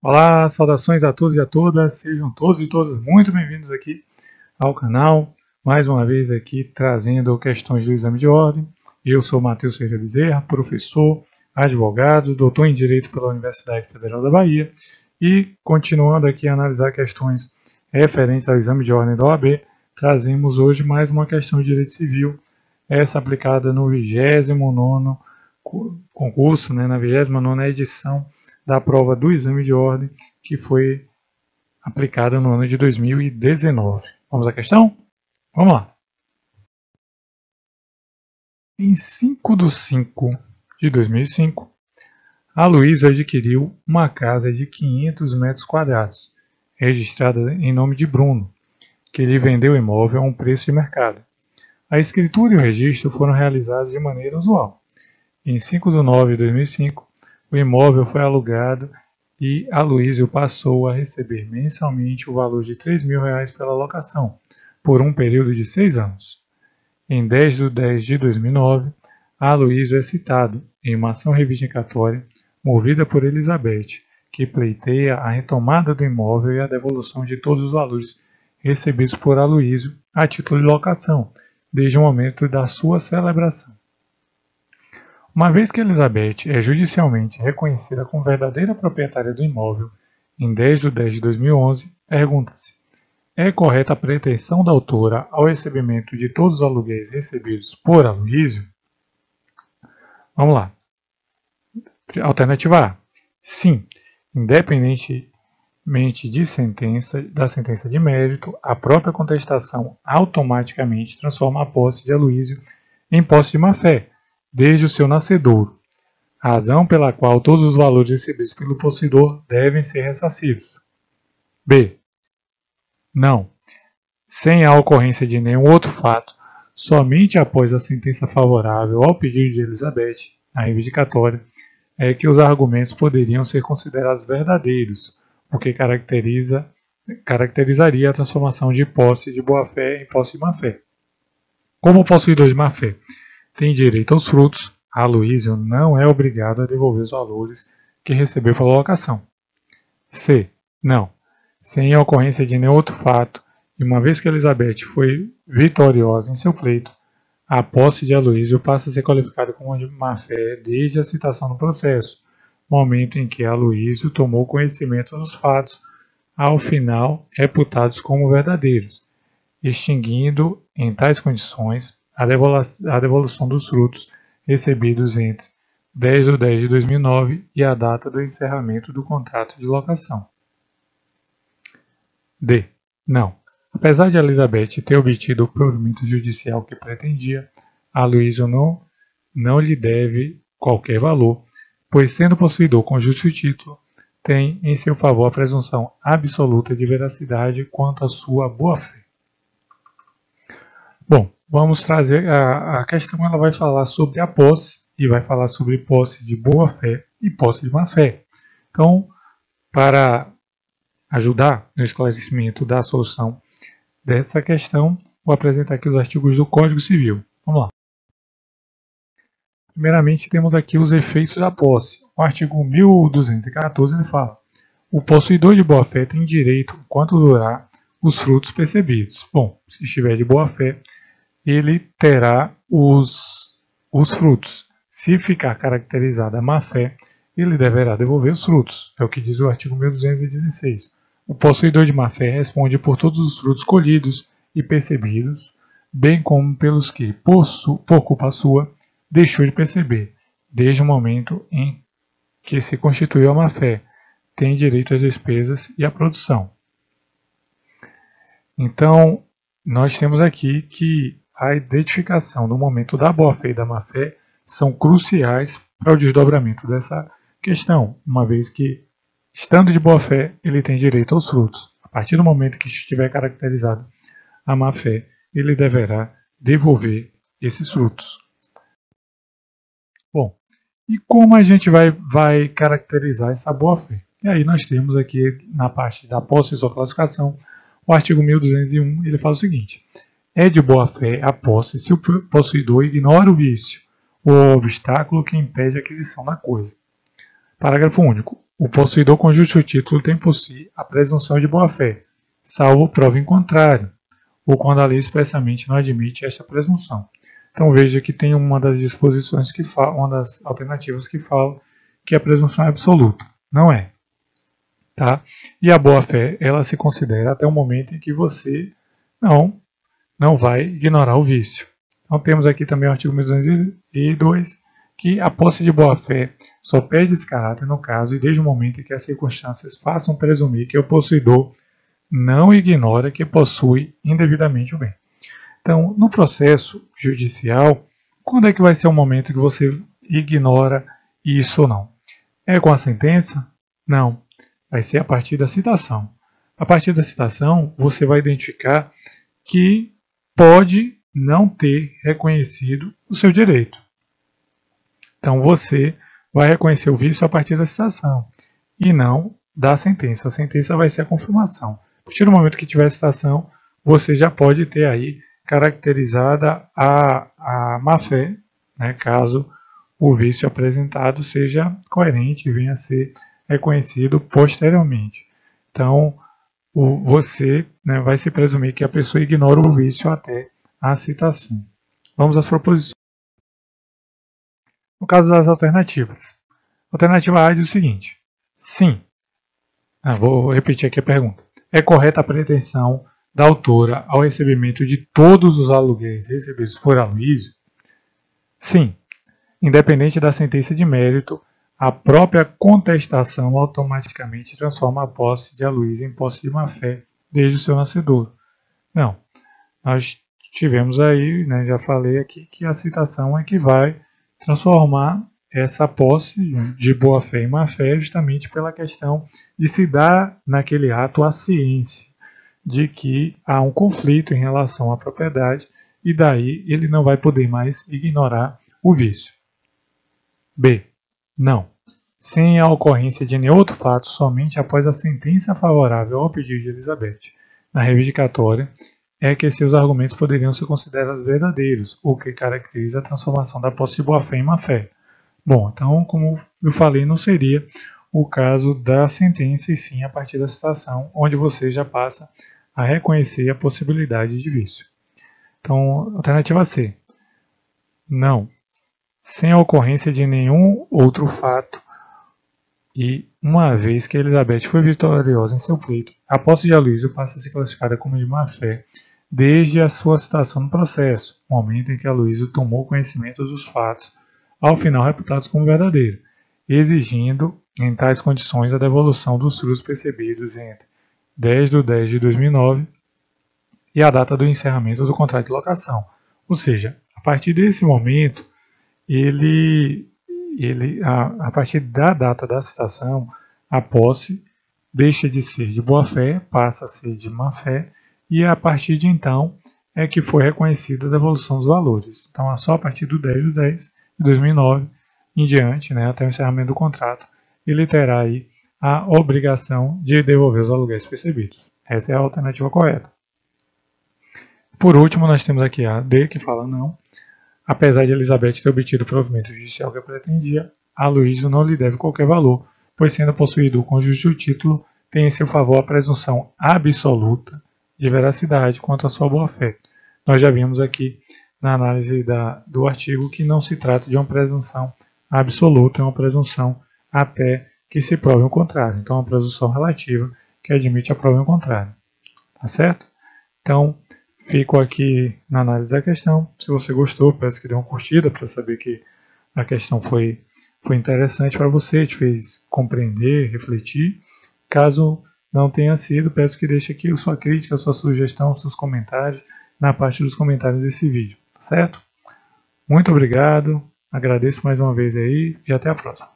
Olá, saudações a todos e a todas, sejam todos e todas muito bem-vindos aqui ao canal, mais uma vez aqui trazendo questões do exame de ordem. Eu sou Matheus Ferreira Bezerra, professor, advogado, doutor em Direito pela Universidade Federal da Bahia e continuando aqui a analisar questões referentes ao exame de ordem da OAB, trazemos hoje mais uma questão de Direito Civil, essa aplicada no 29º concurso, na 29ª edição da prova do exame de ordem, que foi aplicada no ano de 2019. Vamos à questão? Vamos lá. Em 5 de 5 de 2005, a Luísa adquiriu uma casa de 500 metros quadrados, registrada em nome de Bruno, que lhe vendeu o imóvel a um preço de mercado. A escritura e o registro foram realizados de maneira usual. Em 5 de 9 de 2005, o imóvel foi alugado e Aloísio passou a receber mensalmente o valor de R$ 3.000 pela locação, por um período de 6 anos. Em 10 de 10 de 2009, Aloísio é citado em uma ação reivindicatória movida por Elizabeth, que pleiteia a retomada do imóvel e a devolução de todos os valores recebidos por Aloísio a título de locação, desde o momento da sua celebração. Uma vez que Elizabeth é judicialmente reconhecida como verdadeira proprietária do imóvel, em 10 de 10 de 2011, pergunta-se: é correta a pretensão da autora ao recebimento de todos os aluguéis recebidos por Aloísio? Vamos lá. Alternativa A. Sim, independentemente da sentença de mérito, a própria contestação automaticamente transforma a posse de Aloísio em posse de má-fé, desde o seu nascedouro, razão pela qual todos os valores recebidos pelo possuidor devem ser ressarcidos. B. Não. Sem a ocorrência de nenhum outro fato, somente após a sentença favorável ao pedido de Elizabeth, na reivindicatória, é que os argumentos poderiam ser considerados verdadeiros, o que caracterizaria a transformação de posse de boa-fé em posse de má-fé. Como o possuidor de má-fé tem direito aos frutos, Aloísio não é obrigado a devolver os valores que recebeu pela locação. C. Não. Sem a ocorrência de nenhum outro fato, e uma vez que Elizabeth foi vitoriosa em seu pleito, a posse de Aloísio passa a ser qualificada como de má-fé desde a citação no processo, momento em que Aloísio tomou conhecimento dos fatos, ao final reputados como verdadeiros, extinguindo, em tais condições, a devolução dos frutos recebidos entre 10 de 10 de 2009 e a data do encerramento do contrato de locação. D. Não. Apesar de Elizabeth ter obtido o provimento judicial que pretendia, Aloísio não lhe deve qualquer valor, pois, sendo possuidor com justo título, tem em seu favor a presunção absoluta de veracidade quanto à sua boa-fé. Bom, vamos trazer a questão, ela vai falar sobre a posse e vai falar sobre posse de boa-fé e posse de má-fé. Então, para ajudar no esclarecimento da solução dessa questão, vou apresentar aqui os artigos do Código Civil. Vamos lá. Primeiramente, temos aqui os efeitos da posse. O artigo 1214 ele fala: o possuidor de boa-fé tem direito, enquanto durar, os frutos percebidos. Bom, se estiver de boa-fé, ele terá os frutos. Se ficar caracterizada a má-fé, ele deverá devolver os frutos. É o que diz o artigo 1216. O possuidor de má-fé responde por todos os frutos colhidos e percebidos, bem como pelos que, por culpa sua, deixou de perceber, desde o momento em que se constituiu a má-fé, tem direito às despesas e à produção. Então, nós temos aqui que a identificação do momento da boa-fé e da má-fé são cruciais para o desdobramento dessa questão, uma vez que, estando de boa-fé, ele tem direito aos frutos. A partir do momento que estiver caracterizado a má-fé, ele deverá devolver esses frutos. Bom, e como a gente vai caracterizar essa boa-fé? E aí nós temos aqui, na parte da posse e sua classificação, o artigo 1201, ele fala o seguinte: é de boa-fé a posse se o possuidor ignora o vício ou o obstáculo que impede a aquisição da coisa. Parágrafo único. o possuidor com justo título tem por si a presunção de boa-fé, salvo prova em contrário, ou quando a lei expressamente não admite esta presunção. Então veja que tem uma das disposições que fala, uma das alternativas que fala que a presunção é absoluta. Não é. Tá? E a boa-fé, ela se considera até o momento em que você não vai ignorar o vício. Então temos aqui também o artigo 1202, que a posse de boa-fé só perde esse caráter no caso e desde o momento em que as circunstâncias façam presumir que o possuidor não ignora que possui indevidamente o bem. Então, no processo judicial, quando é que vai ser o momento que você ignora isso ou não? É com a sentença? Não. Vai ser a partir da citação. A partir da citação, você vai identificar que pode não ter reconhecido o seu direito. Então, você vai reconhecer o vício a partir da citação e não da sentença. A sentença vai ser a confirmação. A partir do momento que tiver citação, você já pode ter aí caracterizada a má-fé, né, caso o vício apresentado seja coerente e venha a ser reconhecido posteriormente. Então, você, né, vai se presumir que a pessoa ignora o vício até a citação. Vamos às proposições. No caso das alternativas. Alternativa A diz o seguinte: sim. Vou repetir aqui a pergunta. É correta a pretensão da autora ao recebimento de todos os aluguéis recebidos por Aloysio? Sim. Independente da sentença de mérito, a própria contestação automaticamente transforma a posse de Aloysio em posse de má-fé desde o seu nascedor. Não. Nós tivemos aí, né, já falei aqui, que a citação é que vai transformar essa posse de boa-fé em má-fé justamente pela questão de se dar naquele ato a ciência de que há um conflito em relação à propriedade e daí ele não vai poder mais ignorar o vício. B. Não. Sem a ocorrência de nenhum outro fato, somente após a sentença favorável ao pedido de Elizabeth na reivindicatória é que seus argumentos poderiam ser considerados verdadeiros, o que caracteriza a transformação da posse de boa-fé em má-fé. Bom, então, como eu falei, não seria o caso da sentença, e sim a partir da citação, onde você já passa a reconhecer a possibilidade de vício. Então, alternativa C. Não. Sem a ocorrência de nenhum outro fato, e uma vez que Elizabeth foi vitoriosa em seu pleito, a posse de Aloysio passa a ser classificada como de má-fé desde a sua citação no processo, momento em que Aloysio tomou conhecimento dos fatos, ao final reputados como verdadeiros, exigindo, em tais condições, a devolução dos frutos percebidos entre 10 de 10 de 2009 e a data do encerramento do contrato de locação. Ou seja, a partir desse momento, a partir da data da citação, a posse deixa de ser de boa-fé, passa a ser de má-fé, e a partir de então é que foi reconhecida a devolução dos valores. Então é só a partir do 10 de 10 de 2009 em diante, né, até o encerramento do contrato, ele terá aí a obrigação de devolver os aluguéis percebidos. Essa é a alternativa correta. Por último, nós temos aqui a D, que fala não. Apesar de Elizabeth ter obtido o provimento judicial que pretendia, Aloysio não lhe deve qualquer valor, pois sendo possuído com justo título, tem em seu favor a presunção absoluta de veracidade quanto à sua boa-fé. Nós já vimos aqui na análise do artigo que não se trata de uma presunção absoluta, é uma presunção até que se prove o contrário. Então, é uma presunção relativa que admite a prova em contrário. Tá certo? Então, fico aqui na análise da questão. Se você gostou, peço que dê uma curtida para saber que a questão foi interessante para você, te fez compreender, refletir. Caso não tenha sido, peço que deixe aqui a sua crítica, a sua sugestão, os seus comentários na parte dos comentários desse vídeo, tá certo? Muito obrigado, agradeço mais uma vez aí e até a próxima.